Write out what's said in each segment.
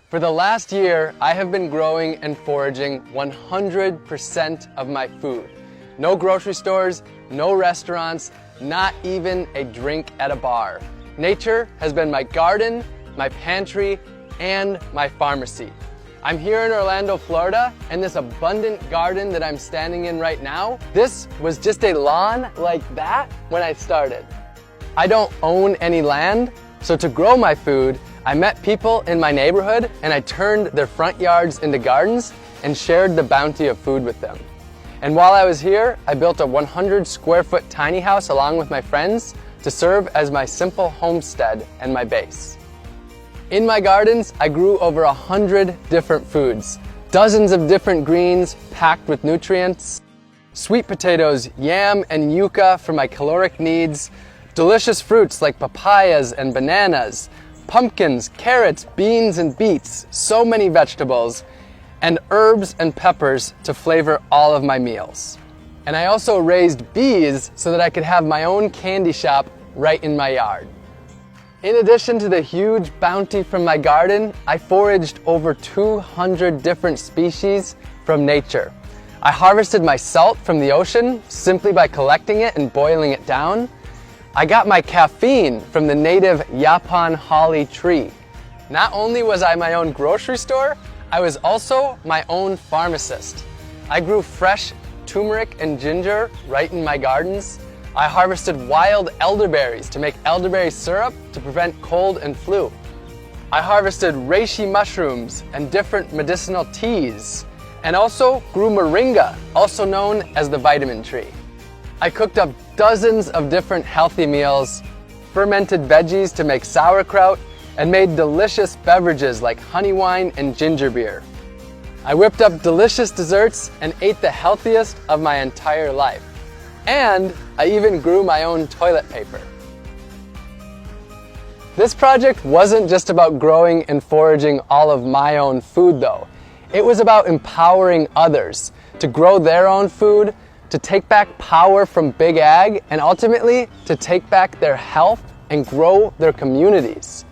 For the last year, I have been growing and foraging 100% of my food. No grocery stores, no restaurants, not even a drink at a bar. Nature has been my garden, my pantry, and my pharmacy. I'm here in Orlando, Florida, and this abundant garden that I'm standing in right now, this was just a lawn like that when I started. I don't own any land, so to grow my food, I met people in my neighborhood and I turned their front yards into gardens and shared the bounty of food with them. And while I was here, I built a 100 square foot tiny house along with my friends to serve as my simple homestead and my base. In my gardens, I grew over 100 different foods, dozens of different greens packed with nutrients, sweet potatoes, yam, and yucca for my caloric needs, delicious fruits like papayas and bananas, pumpkins, carrots, beans, and beets, so many vegetables, and herbs and peppers to flavor all of my meals. And I also raised bees so that I could have my own candy shop right in my yard. In addition to the huge bounty from my garden, I foraged over 200 different species from nature. I harvested my salt from the ocean simply by collecting it and boiling it down. I got my caffeine from the native Yaupon holly tree. Not only was I my own grocery store, I was also my own pharmacist. I grew fresh turmeric and ginger right in my gardens. I harvested wild elderberries to make elderberry syrup to prevent cold and flu. I harvested reishi mushrooms and different medicinal teas, and also grew moringa, also known as the vitamin tree. I cooked up dozens of different healthy meals, fermented veggies to make sauerkraut, and made delicious beverages like honey wine and ginger beer. I whipped up delicious desserts and ate the healthiest of my entire life. And I even grew my own toilet paper. This project wasn't just about growing and foraging all of my own food though. It was about empowering others to grow their own food, to take back power from big ag, and ultimately to take back their health and grow their communities.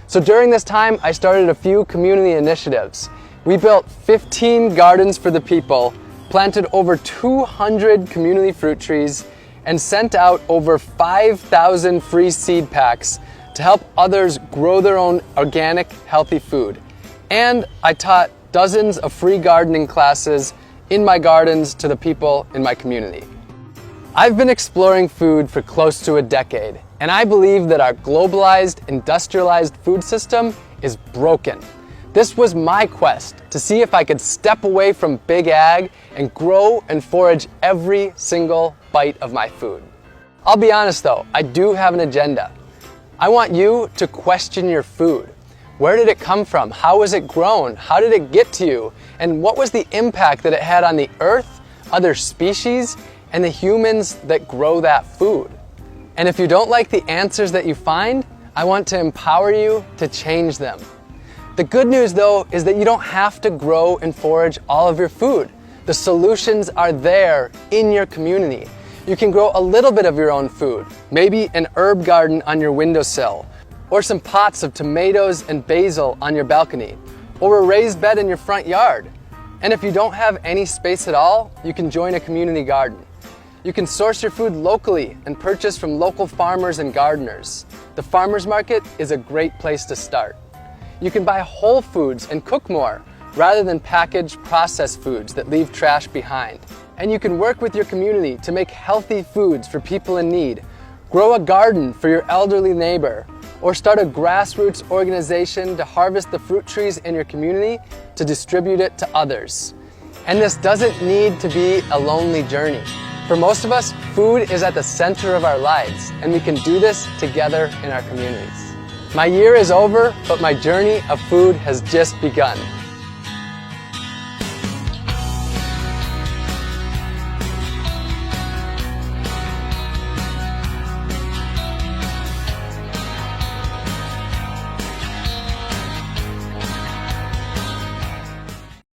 So during this time, I started a few community initiatives. We built 15 gardens for the people, planted over 200 community fruit trees, and sent out over 5,000 free seed packs to help others grow their own organic, healthy food. And I taught dozens of free gardening classes in my gardens to the people in my community. I've been exploring food for close to a decade, and I believe that our globalized, industrialized food system is broken. This was my quest to see if I could step away from big ag and grow and forage every single bite of my food. I'll be honest though, I do have an agenda. I want you to question your food. Where did it come from? How was it grown? How did it get to you? And what was the impact that it had on the earth, other species, and the humans that grow that food? And if you don't like the answers that you find, I want to empower you to change them. The good news though is that you don't have to grow and forage all of your food. The solutions are there in your community. You can grow a little bit of your own food, maybe an herb garden on your windowsill, or some pots of tomatoes and basil on your balcony, or a raised bed in your front yard. And if you don't have any space at all, you can join a community garden. You can source your food locally and purchase from local farmers and gardeners. The farmers market is a great place to start. You can buy whole foods and cook more, rather than packaged processed foods that leave trash behind. And you can work with your community to make healthy foods for people in need. Grow a garden for your elderly neighbor, or start a grassroots organization to harvest the fruit trees in your community to distribute it to others. And this doesn't need to be a lonely journey. For most of us, food is at the center of our lives, and we can do this together in our communities. My year is over, but my journey of food has just begun.